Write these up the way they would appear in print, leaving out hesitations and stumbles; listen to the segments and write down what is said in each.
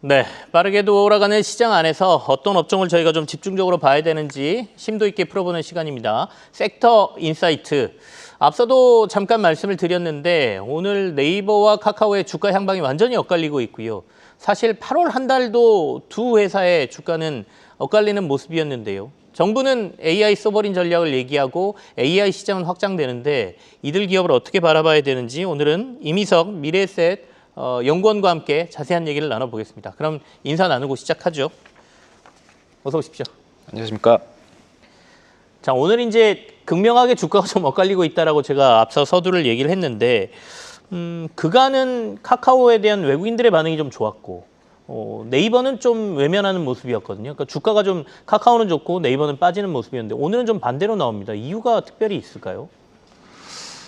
네, 빠르게 돌아가는 시장 안에서 어떤 업종을 저희가 좀 집중적으로 봐야 되는지 심도 있게 풀어보는 시간입니다. 섹터 인사이트. 앞서도 잠깐 말씀을 드렸는데 오늘 네이버와 카카오의 주가 향방이 완전히 엇갈리고 있고요. 사실 8월 한 달도 두 회사의 주가는 엇갈리는 모습이었는데요. 정부는 AI 소버린 전략을 얘기하고 AI 시장은 확장되는데 이들 기업을 어떻게 바라봐야 되는지 오늘은 이미석 미래에셋 연구원과 함께 자세한 얘기를 나눠보겠습니다. 그럼 인사 나누고 시작하죠. 어서 오십시오. 안녕하십니까. 자, 오늘 이제 극명하게 주가가 좀 엇갈리고 있다라고 제가 앞서 서두를 얘기를 했는데 그간은 카카오에 대한 외국인들의 반응이 좀 좋았고 네이버는 좀 외면하는 모습이었거든요. 그러니까 주가가 좀 카카오는 좋고 네이버는 빠지는 모습이었는데 오늘은 좀 반대로 나옵니다. 이유가 특별히 있을까요?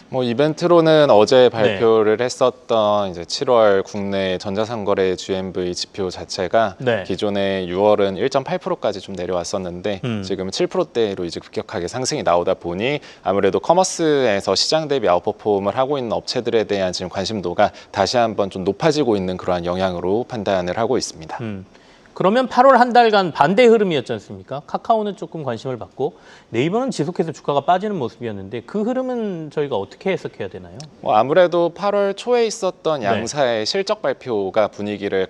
이벤트로는 어제 발표를 했었던 이제 7월 국내 전자상거래 GMV 지표 자체가 기존에 6월은 1.8%까지 좀 내려왔었는데 지금 7%대로 이제 급격하게 상승이 나오다 보니 아무래도 커머스에서 시장 대비 아웃퍼폼을 하고 있는 업체들에 대한 지금 관심도가 다시 한번 좀 높아지고 있는 그러한 영향으로 판단을 하고 있습니다. 그러면 8월 한 달간 반대 흐름이었지 않습니까? 카카오는 조금 관심을 받고 네이버는 지속해서 주가가 빠지는 모습이었는데 그 흐름은 저희가 어떻게 해석해야 되나요? 아무래도 8월 초에 있었던 양사의 실적 발표가 분위기를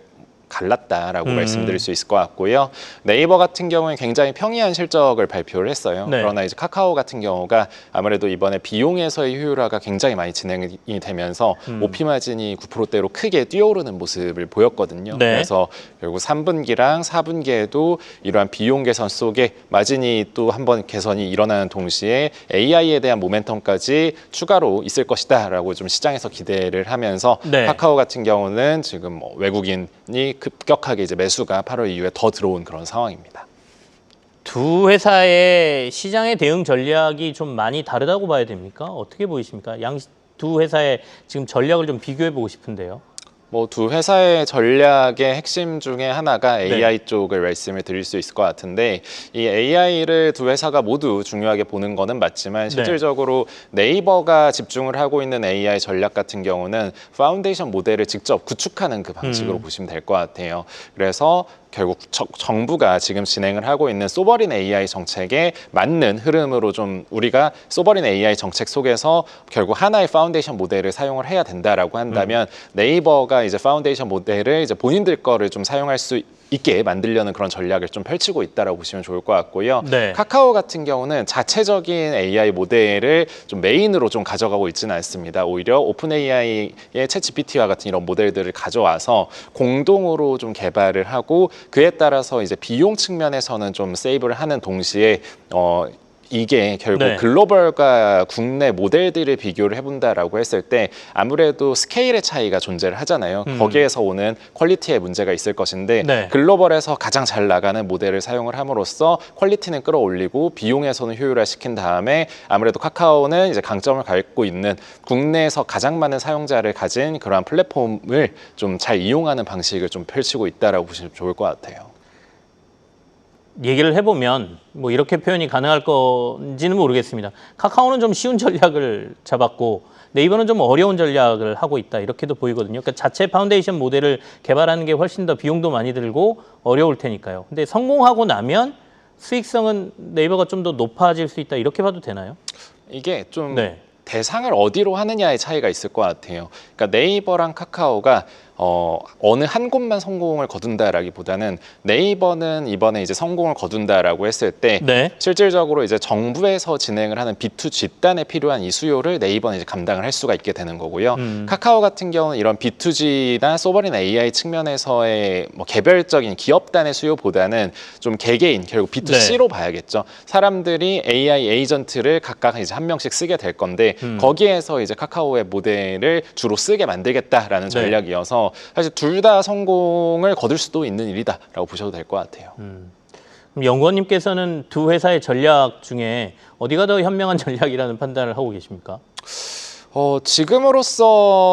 갈랐다라고 말씀드릴 수 있을 것 같고요. 네이버 같은 경우는 굉장히 평이한 실적을 발표를 했어요. 그러나 이제 카카오 같은 경우가 아무래도 이번에 비용에서의 효율화가 굉장히 많이 진행이 되면서 OP 마진이 9%대로 크게 뛰어오르는 모습을 보였거든요. 그래서 결국 3분기랑 4분기에도 이러한 비용 개선 속에 마진이 또 한번 개선이 일어나는 동시에 AI에 대한 모멘텀까지 추가로 있을 것이다라고 좀 시장에서 기대를 하면서 카카오 같은 경우는 지금 외국인이 급격하게 이제 매수가 8월 이후에 더 들어온 그런 상황입니다. 두 회사의 시장의 대응 전략이 좀 많이 다르다고 봐야 됩니까? 어떻게 보이십니까? 두 회사의 지금 전략을 좀 비교해 보고 싶은데요. 두 회사의 전략의 핵심 중에 하나가 AI 쪽을 말씀을 드릴 수 있을 것 같은데 이 AI를 두 회사가 모두 중요하게 보는 거는 맞지만 실질적으로 네이버가 집중을 하고 있는 AI 전략 같은 경우는 파운데이션 모델을 직접 구축하는 그 방식으로 보시면 될 것 같아요. 그래서 결국 정부가 지금 진행을 하고 있는 소버린 AI 정책에 맞는 흐름으로 좀 우리가 소버린 AI 정책 속에서 결국 하나의 파운데이션 모델을 사용을 해야 된다라고 한다면 네이버가 이제 파운데이션 모델을 이제 본인들 거를 좀 사용할 수 있게 만들려는 그런 전략을 좀 펼치고 있다라고 보시면 좋을 것 같고요. 카카오 같은 경우는 자체적인 AI 모델을 좀 메인으로 좀 가져가고 있지는 않습니다. 오히려 오픈 AI의 챗 GPT와 같은 이런 모델들을 가져와서 공동으로 좀 개발을 하고 그에 따라서 이제 비용 측면에서는 좀 세이브를 하는 동시에 이게 결국 글로벌과 국내 모델들을 비교를 해본다라고 했을 때 아무래도 스케일의 차이가 존재를 하잖아요. 거기에서 오는 퀄리티의 문제가 있을 것인데 글로벌에서 가장 잘 나가는 모델을 사용을 함으로써 퀄리티는 끌어올리고 비용에서는 효율화시킨 다음에 아무래도 카카오는 이제 강점을 갖고 있는 국내에서 가장 많은 사용자를 가진 그러한 플랫폼을 좀 잘 이용하는 방식을 좀 펼치고 있다라고 보시면 좋을 것 같아요. 얘기를 해보면 뭐 이렇게 표현이 가능할 건지는 모르겠습니다. 카카오는 좀 쉬운 전략을 잡았고 네이버는 좀 어려운 전략을 하고 있다 이렇게도 보이거든요. 그러니까 자체 파운데이션 모델을 개발하는 게 훨씬 더 비용도 많이 들고 어려울 테니까요. 근데 성공하고 나면 수익성은 네이버가 좀 더 높아질 수 있다 이렇게 봐도 되나요? 이게 좀 대상을 어디로 하느냐의 차이가 있을 것 같아요. 그러니까 네이버랑 카카오가 어느 한 곳만 성공을 거둔다라기보다는 네이버는 이번에 이제 성공을 거둔다라고 했을 때 실질적으로 이제 정부에서 진행을 하는 B2 G단에 필요한 이 수요를 네이버는 이제 감당을 할 수가 있게 되는 거고요. 카카오 같은 경우는 이런 B2G나 소버린 AI 측면에서의 개별적인 기업단의 수요보다는 좀 개개인 결국 B2C로 봐야겠죠. 사람들이 AI 에이전트를 각각 이제 한 명씩 쓰게 될 건데 거기에서 이제 카카오의 모델을 주로 쓰게 만들겠다라는 전략이어서 사실 둘 다 성공을 거둘 수도 있는 일이다라고 보셔도 될 것 같아요. 그럼 연구원님께서는 두 회사의 전략 중에 어디가 더 현명한 전략이라는 판단을 하고 계십니까?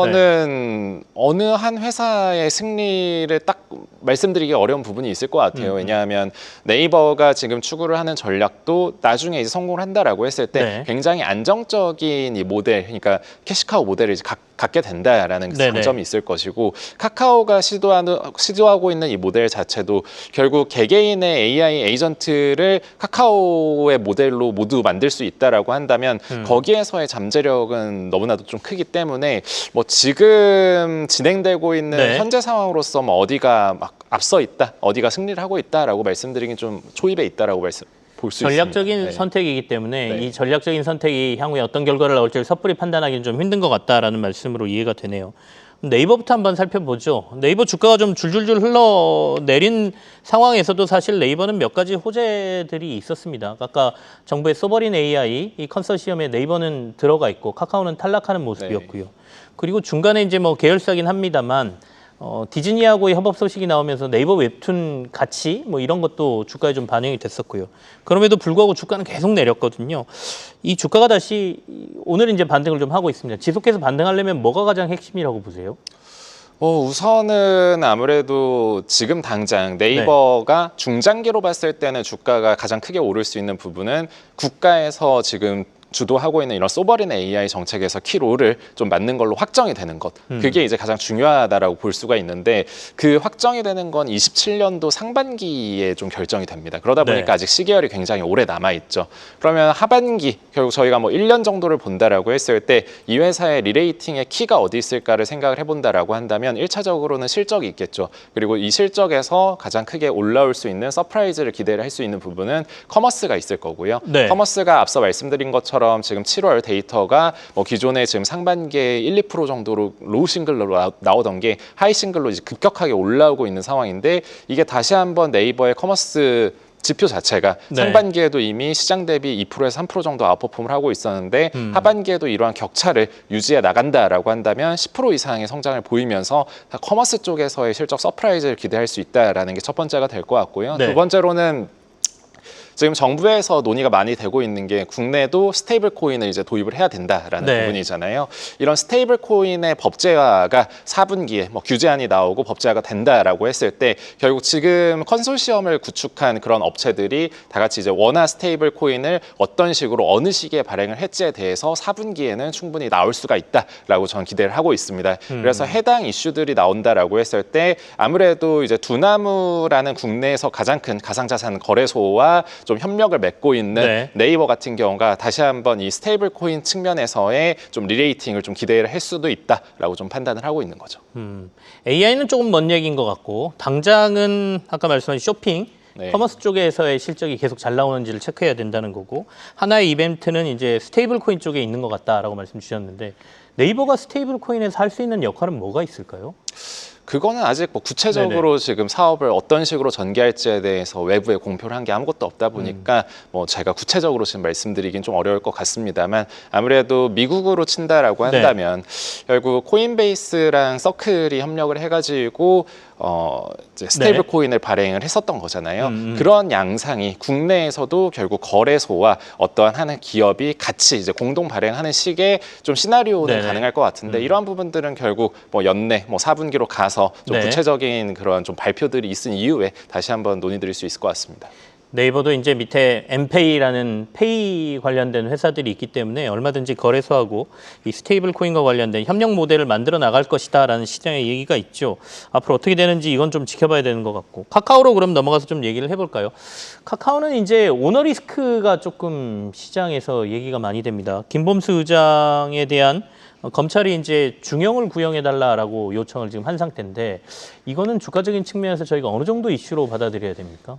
지금으로서는 어느 한 회사의 승리를 딱 말씀드리기 어려운 부분이 있을 것 같아요. 왜냐하면 네이버가 지금 추구를 하는 전략도 나중에 이제 성공을 한다라고 했을 때 굉장히 안정적인 이 모델, 그러니까 캐시카우 모델을 이제 갖게 된다라는 그 네네. 장점이 있을 것이고 카카오가 시도하고 있는 이 모델 자체도 결국 개개인의 AI 에이전트를 카카오의 모델로 모두 만들 수 있다라고 한다면 거기에서의 잠재력은 너무나도 좀 크기 때문에 뭐 지금 진행되고 있는 네. 현재 상황으로서 뭐 어디가 막 앞서 있다, 어디가 승리를 하고 있다라고 말씀드리긴 좀 초입에 있다라고 볼 수 있습니다. 전략적인 네. 선택이기 때문에 네. 이 전략적인 선택이 향후에 어떤 결과를 나올지를 섣불리 판단하기는 좀 힘든 것 같다라는 말씀으로 이해가 되네요. 네이버부터 한번 살펴보죠. 네이버 주가가 좀 줄줄줄 흘러내린 상황에서도 사실 네이버는 몇 가지 호재들이 있었습니다. 아까 정부의 소버린 AI 이 컨소시엄에 네이버는 들어가 있고 카카오는 탈락하는 모습이었고요. 그리고 중간에 이제 뭐 계열사긴 합니다만 디즈니하고의 협업 소식이 나오면서 네이버 웹툰 가치 뭐 이런 것도 주가에 좀 반영이 됐었고요. 그럼에도 불구하고 주가는 계속 내렸거든요. 이 주가가 다시 오늘 이제 반등을 좀 하고 있습니다. 지속해서 반등하려면 뭐가 가장 핵심이라고 보세요? 우선은 아무래도 지금 당장 네이버가 중장기로 봤을 때는 주가가 가장 크게 오를 수 있는 부분은 국가에서 지금 주도하고 있는 이런 소버린 AI 정책에서 키롤을 좀 맞는 걸로 확정이 되는 것. 그게 이제 가장 중요하다라고 볼 수가 있는데 그 확정이 되는 건 27년도 상반기에 좀 결정이 됩니다. 그러다 보니까 네. 아직 시계열이 굉장히 오래 남아있죠. 그러면 하반기, 결국 저희가 뭐 1년 정도를 본다라고 했을 때 이 회사의 리레이팅의 키가 어디 있을까를 생각을 해본다라고 한다면 1차적으로는 실적이 있겠죠. 그리고 이 실적에서 가장 크게 올라올 수 있는 서프라이즈를 기대를 할 수 있는 부분은 커머스가 있을 거고요. 네. 커머스가 앞서 말씀드린 것처럼 지금 7월 데이터가 뭐 기존에 지금 상반기에 1~2% 정도로 로우 싱글로 나오던 게 하이 싱글로 이제 급격하게 올라오고 있는 상황인데 이게 다시 한번 네이버의 커머스 지표 자체가 네. 상반기에도 이미 시장 대비 2%에서 3% 정도 아웃퍼폼을 하고 있었는데 하반기에도 이러한 격차를 유지해 나간다라고 한다면 10% 이상의 성장을 보이면서 커머스 쪽에서의 실적 서프라이즈를 기대할 수 있다라는 게 첫 번째가 될 것 같고요. 네. 두 번째로는 지금 정부에서 논의가 많이 되고 있는 게 국내도 스테이블 코인을 이제 도입을 해야 된다라는 네. 부분이잖아요. 이런 스테이블 코인의 법제화가 4분기에 뭐 규제안이 나오고 법제화가 된다라고 했을 때 결국 지금 컨소시엄을 구축한 그런 업체들이 다 같이 이제 원화 스테이블 코인을 어떤 식으로 어느 시기에 발행을 할지에 대해서 4분기에는 충분히 나올 수가 있다라고 저는 기대를 하고 있습니다. 그래서 해당 이슈들이 나온다라고 했을 때 아무래도 이제 두나무라는 국내에서 가장 큰 가상자산 거래소와 좀 협력을 맺고 있는 네이버 같은 경우가 다시 한번 이 스테이블 코인 측면에서의 좀 리레이팅을 좀 기대를 할 수도 있다라고 좀 판단을 하고 있는 거죠. AI는 조금 먼 얘기인 것 같고 당장은 아까 말씀하신 쇼핑 네. 커머스 쪽에서의 실적이 계속 잘 나오는지를 체크해야 된다는 거고 하나의 이벤트는 이제 스테이블 코인 쪽에 있는 것 같다라고 말씀 주셨는데 네이버가 스테이블 코인에서 할 수 있는 역할은 뭐가 있을까요? 그거는 아직 뭐 구체적으로 지금 사업을 어떤 식으로 전개할지에 대해서 외부에 공표를 한 게 아무것도 없다 보니까 뭐 제가 구체적으로 지금 말씀드리긴 좀 어려울 것 같습니다만 아무래도 미국으로 친다라고 한다면 결국 코인베이스랑 서클이 협력을 해가지고 이제 스테이블 코인을 발행을 했었던 거잖아요. 그런 양상이 국내에서도 결국 거래소와 어떠한 하는 기업이 같이 이제 공동 발행하는 식의 좀 시나리오는 가능할 것 같은데 이러한 부분들은 결국 뭐 연내 뭐 4분기로 가서 좀 구체적인 그런 좀 발표들이 있은 이후에 다시 한번 논의드릴 수 있을 것 같습니다. 네이버도 이제 밑에 엠페이라는 페이 관련된 회사들이 있기 때문에 얼마든지 거래소하고 이 스테이블 코인과 관련된 협력 모델을 만들어 나갈 것이다라는 시장의 얘기가 있죠. 앞으로 어떻게 되는지 이건 좀 지켜봐야 되는 것 같고 카카오로 그럼 넘어가서 좀 얘기를 해볼까요? 카카오는 이제 오너 리스크가 조금 시장에서 얘기가 많이 됩니다. 김범수 의장에 대한 검찰이 이제 중형을 구형해달라라고 요청을 지금 한 상태인데 이거는 주가적인 측면에서 저희가 어느 정도 이슈로 받아들여야 됩니까?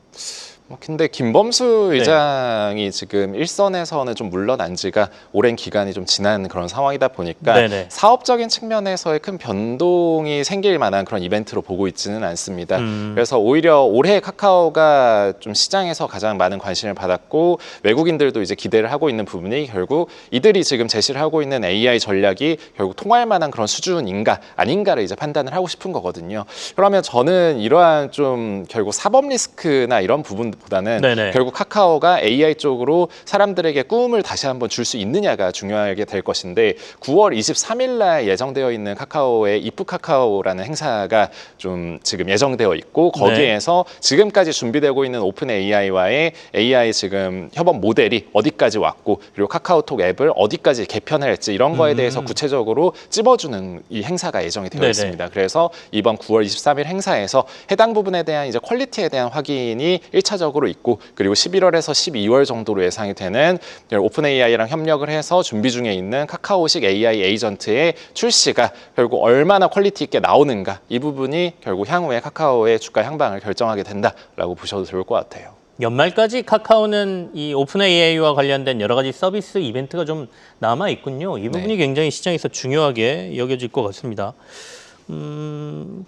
근데 김범수 의장이 지금 일선에서는 좀 물러난 지가 오랜 기간이 좀 지난 그런 상황이다 보니까 사업적인 측면에서의 큰 변동이 생길 만한 그런 이벤트로 보고 있지는 않습니다. 그래서 오히려 올해 카카오가 좀 시장에서 가장 많은 관심을 받았고 외국인들도 이제 기대를 하고 있는 부분이 결국 이들이 지금 제시를 하고 있는 AI 전략이 결국 통할 만한 그런 수준인가 아닌가를 이제 판단을 하고 싶은 거거든요. 그러면 저는 이러한 좀 결국 사법 리스크나 이런 부분들 부분보다는 네네. 결국 카카오가 AI 쪽으로 사람들에게 꿈을 다시 한번 줄 수 있느냐가 중요하게 될 것인데 9월 23일 날 예정되어 있는 카카오의 이프 카카오라는 행사가 좀 지금 예정되어 있고 거기에서 지금까지 준비되고 있는 오픈 AI와의 AI 지금 협업 모델이 어디까지 왔고 그리고 카카오톡 앱을 어디까지 개편할지 이런 거에 대해서 구체적으로 찝어주는 이 행사가 예정이 되어 네네. 있습니다. 그래서 이번 9월 23일 행사에서 해당 부분에 대한 이제 퀄리티에 대한 확인이 1차적으로 있고 그리고 11월에서 12월 정도로 예상이 되는 오픈 AI랑 협력을 해서 준비 중에 있는 카카오식 AI 에이전트의 출시가 결국 얼마나 퀄리티 있게 나오는가 이 부분이 결국 향후에 카카오의 주가 향방을 결정하게 된다라고 보셔도 좋을 것 같아요. 연말까지 카카오는 이 오픈 AI와 관련된 여러 가지 서비스 이벤트가 좀 남아 있군요. 이 부분이 굉장히 시장에서 중요하게 여겨질 것 같습니다.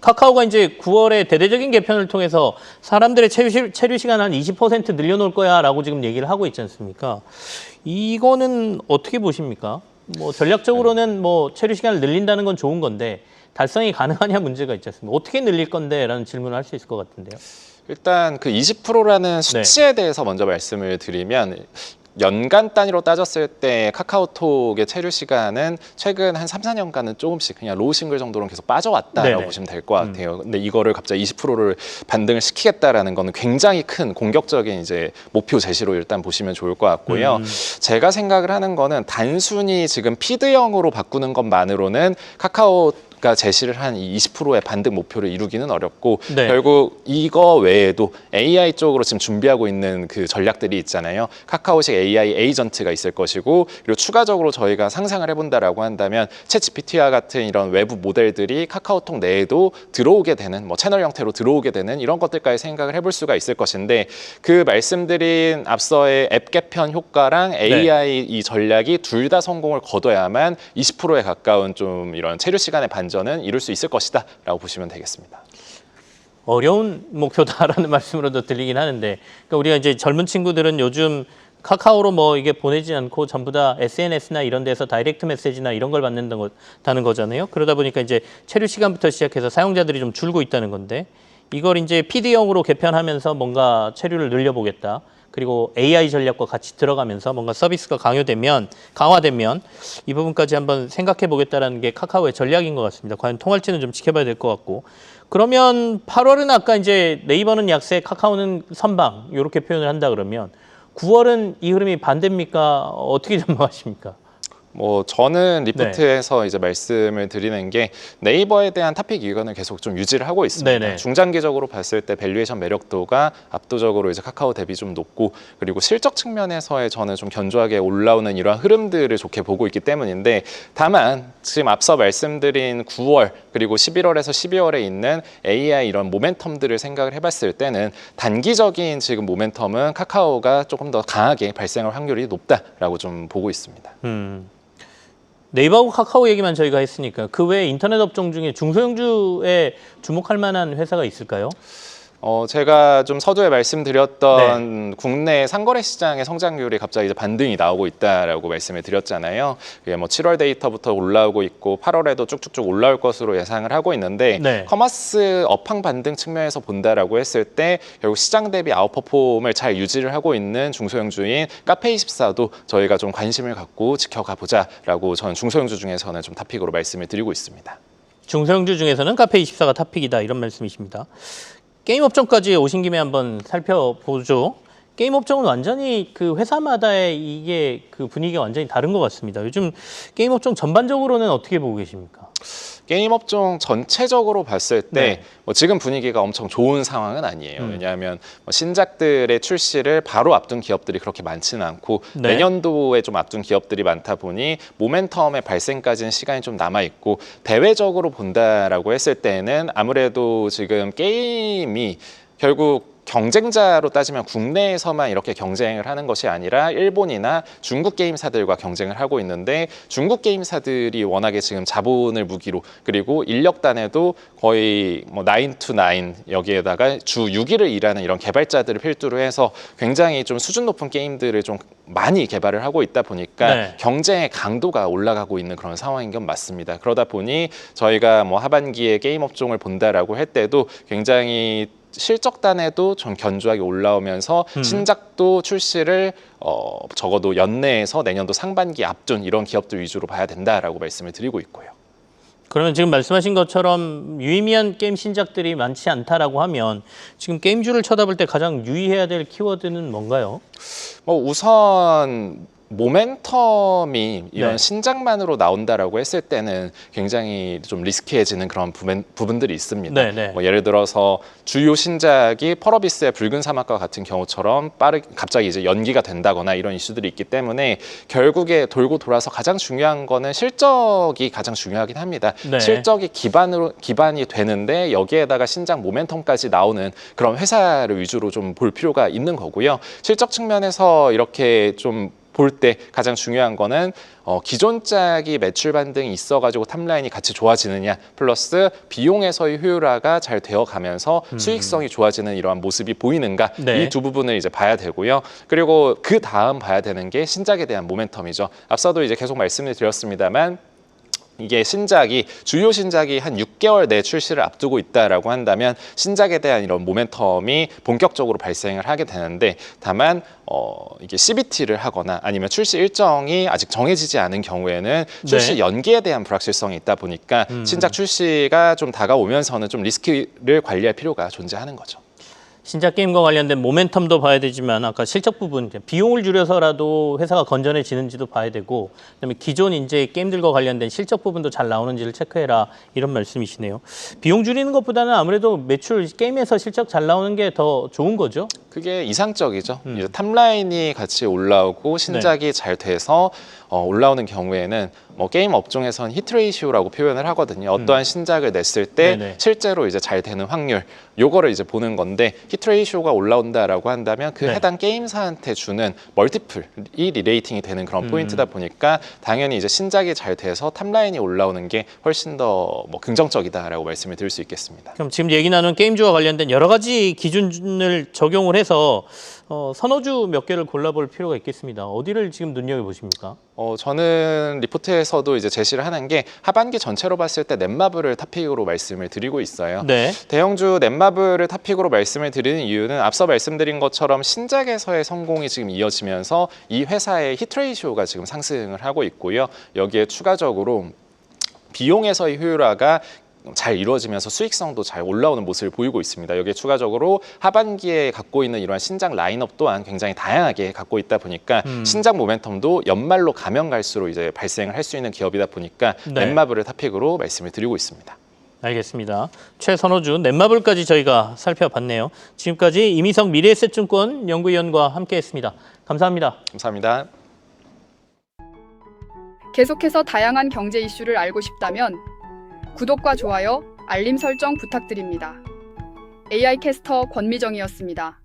카카오가 이제 9월에 대대적인 개편을 통해서 사람들의 체류 시간 한 20% 늘려놓을 거야라고 지금 얘기를 하고 있지 않습니까? 이거는 어떻게 보십니까? 뭐 전략적으로는 뭐 체류 시간을 늘린다는 건 좋은 건데 달성이 가능하냐 문제가 있지 않습니까? 어떻게 늘릴 건데라는 질문을 할 수 있을 것 같은데요. 일단 그 20%라는 수치에 대해서 먼저 말씀을 드리면 연간 단위로 따졌을 때 카카오톡의 체류 시간은 최근 한 3, 4년간은 조금씩 그냥 로우 싱글 정도로 계속 빠져왔다라고 네네. 보시면 될 것 같아요. 근데 이거를 갑자기 20%를 반등을 시키겠다라는 거는 굉장히 큰 공격적인 이제 목표 제시로 일단 보시면 좋을 것 같고요. 제가 생각을 하는 거는 단순히 지금 피드형으로 바꾸는 것만으로는 카카오가 제시를 한 이 20%의 반등 목표를 이루기는 어렵고 네. 결국 이거 외에도 AI 쪽으로 지금 준비하고 있는 그 전략들이 있잖아요. 카카오식 AI 에이전트가 있을 것이고 그리고 추가적으로 저희가 상상을 해본다라고 한다면 챗GPT와 같은 이런 외부 모델들이 카카오톡 내에도 들어오게 되는 뭐 채널 형태로 들어오게 되는 이런 것들까지 생각을 해볼 수가 있을 것인데 그 말씀드린 앞서의 앱 개편 효과랑 AI 이 전략이 둘 다 성공을 거둬야만 20%에 가까운 좀 이런 체류 시간의 반전은 이룰 수 있을 것이다라고 보시면 되겠습니다. 어려운 목표다라는 말씀으로도 들리긴 하는데, 그러니까 우리가 이제 젊은 친구들은 요즘 카카오로 뭐 이게 보내지 않고 전부 다 SNS나 이런 데서 다이렉트 메시지나 이런 걸 받는다는 거잖아요. 그러다 보니까 이제 체류 시간부터 시작해서 사용자들이 좀 줄고 있다는 건데, 이걸 이제 PD형으로 개편하면서 뭔가 체류를 늘려보겠다. 그리고 AI 전략과 같이 들어가면서 뭔가 서비스가 강화되면 이 부분까지 한번 생각해 보겠다라는 게 카카오의 전략인 것 같습니다. 과연 통할지는 좀 지켜봐야 될 것 같고. 그러면 8월은 아까 이제 네이버는 약세, 카카오는 선방 이렇게 표현을 한다 그러면 9월은 이 흐름이 반대입니까? 어떻게 전망하십니까? 뭐 저는 리포트에서 이제 말씀을 드리는 게 네이버에 대한 탑픽 이견을 계속 좀 유지를 하고 있습니다. 네네. 중장기적으로 봤을 때 밸류에이션 매력도가 압도적으로 이제 카카오 대비 좀 높고 그리고 실적 측면에서의 저는 좀 견조하게 올라오는 이러한 흐름들을 좋게 보고 있기 때문인데 다만 지금 앞서 말씀드린 9월 그리고 11월에서 12월에 있는 AI 이런 모멘텀들을 생각을 해봤을 때는 단기적인 지금 모멘텀은 카카오가 조금 더 강하게 발생할 확률이 높다라고 좀 보고 있습니다. 네이버하고 카카오 얘기만 저희가 했으니까 그 외에 인터넷 업종 중에 중소형주에 주목할 만한 회사가 있을까요? 제가 좀 서두에 말씀드렸던 국내 상거래 시장의 성장률이 갑자기 이제 반등이 나오고 있다라고 말씀을 드렸잖아요. 그게 뭐 7월 데이터부터 올라오고 있고 8월에도 쭉쭉쭉 올라올 것으로 예상을 하고 있는데 커머스 업황 반등 측면에서 본다라고 했을 때 결국 시장 대비 아웃퍼폼을 잘 유지를 하고 있는 중소형주인 카페24도 저희가 좀 관심을 갖고 지켜가 보자라고 저는 중소형주 중에서는 좀 탑픽으로 말씀을 드리고 있습니다. 중소형주 중에서는 카페24가 탑픽이다 이런 말씀이십니다. 게임 업종까지 오신 김에 한번 살펴보죠. 게임 업종은 완전히 그 회사마다의 이게 그 분위기가 완전히 다른 것 같습니다. 요즘 게임 업종 전반적으로는 어떻게 보고 계십니까? 게임 업종 전체적으로 봤을 때 뭐 지금 분위기가 엄청 좋은 상황은 아니에요. 왜냐하면 뭐 신작들의 출시를 바로 앞둔 기업들이 그렇게 많지는 않고 내년도에 좀 앞둔 기업들이 많다 보니 모멘텀의 발생까지는 시간이 좀 남아 있고 대외적으로 본다라고 했을 때는 아무래도 지금 게임이 결국 경쟁자로 따지면 국내에서만 이렇게 경쟁을 하는 것이 아니라 일본이나 중국 게임사들과 경쟁을 하고 있는데 중국 게임사들이 워낙에 지금 자본을 무기로 그리고 인력단에도 거의 뭐 9to9 여기에다가 주 6일을 일하는 이런 개발자들을 필두로 해서 굉장히 좀 수준 높은 게임들을 좀 많이 개발을 하고 있다 보니까 경쟁의 강도가 올라가고 있는 그런 상황인 건 맞습니다. 그러다 보니 저희가 뭐 하반기에 게임 업종을 본다라고 할 때도 굉장히 실적단에도 좀 견조하게 올라오면서 신작도 출시를 적어도 연내에서 내년도 상반기 앞둔 이런 기업들 위주로 봐야 된다라고 말씀을 드리고 있고요. 그러면 지금 말씀하신 것처럼 유의미한 게임 신작들이 많지 않다라고 하면 지금 게임주를 쳐다볼 때 가장 유의해야 될 키워드는 뭔가요? 우선 모멘텀이 이런 네. 신작만으로 나온다라고 했을 때는 굉장히 좀 리스키해지는 그런 부분들이 있습니다. 네, 네. 예를 들어서 주요 신작이 펄어비스의 붉은 사막과 같은 경우처럼 갑자기 이제 연기가 된다거나 이런 이슈들이 있기 때문에 결국에 돌고 돌아서 가장 중요한 거는 실적이 가장 중요하긴 합니다. 네. 실적이 기반이 되는데 여기에다가 신작 모멘텀까지 나오는 그런 회사를 위주로 좀 볼 필요가 있는 거고요. 실적 측면에서 이렇게 좀 볼 때 가장 중요한 거는 기존작이 매출 반등이 있어가지고 탑라인이 같이 좋아지느냐 플러스 비용에서의 효율화가 잘 되어가면서 수익성이 좋아지는 이러한 모습이 보이는가 네. 이 두 부분을 이제 봐야 되고요. 그리고 그 다음 봐야 되는 게 신작에 대한 모멘텀이죠. 앞서도 이제 계속 말씀을 드렸습니다만 이게 주요 신작이 한 6개월 내 출시를 앞두고 있다라고 한다면 신작에 대한 이런 모멘텀이 본격적으로 발생을 하게 되는데 다만 이게 CBT를 하거나 아니면 출시 일정이 아직 정해지지 않은 경우에는 출시 네. 연기에 대한 불확실성이 있다 보니까 신작 출시가 좀 다가오면서는 좀 리스크를 관리할 필요가 존재하는 거죠. 신작 게임과 관련된 모멘텀도 봐야 되지만 아까 실적 부분 비용을 줄여서라도 회사가 건전해지는지도 봐야 되고 그다음에 기존 이제 게임들과 관련된 실적 부분도 잘 나오는지를 체크해라 이런 말씀이시네요. 비용 줄이는 것보다는 아무래도 매출 게임에서 실적 잘 나오는 게 더 좋은 거죠. 그게 이상적이죠. 이제 탑라인이 같이 올라오고 신작이 잘 돼서 올라오는 경우에는 게임 업종에서는 히트레이시오라고 표현을 하거든요. 어떠한 신작을 냈을 때 네네. 실제로 이제 잘 되는 확률, 요거를 이제 보는 건데 히트레이시오가 올라온다라고 한다면 그 네. 해당 게임사한테 주는 멀티플이 리레이팅이 되는 그런 포인트다 보니까 당연히 이제 신작이 잘 돼서 탑라인이 올라오는 게 훨씬 더 긍정적이다라고 말씀을 드릴 수 있겠습니다. 그럼 지금 얘기 나눈 게임주와 관련된 여러 가지 기준을 적용을 해서 선호주 몇 개를 골라볼 필요가 있겠습니다. 어디를 지금 눈여겨보십니까? 저는 리포트에서도 이제 제시를 하는 게 하반기 전체로 봤을 때 넷마블을 탑픽으로 말씀을 드리고 있어요. 네. 대형주 넷마블을 탑픽으로 말씀을 드리는 이유는 앞서 말씀드린 것처럼 신작에서의 성공이 지금 이어지면서 이 회사의 히트레이시오가 지금 상승을 하고 있고요. 여기에 추가적으로 비용에서의 효율화가 잘 이루어지면서 수익성도 잘 올라오는 모습을 보이고 있습니다. 여기에 추가적으로 하반기에 갖고 있는 이러한 신작 라인업 또한 굉장히 다양하게 갖고 있다 보니까 신작 모멘텀도 연말로 가면 갈수록 이제 발생을 할 수 있는 기업이다 보니까 네. 넷마블을 탑픽으로 말씀을 드리고 있습니다. 알겠습니다. 최선호주 넷마블까지 저희가 살펴봤네요. 지금까지 이미석 미래에셋증권 연구위원과 함께했습니다. 감사합니다. 감사합니다. 계속해서 다양한 경제 이슈를 알고 싶다면 구독과 좋아요, 알림 설정 부탁드립니다. AI 캐스터 권미정이었습니다.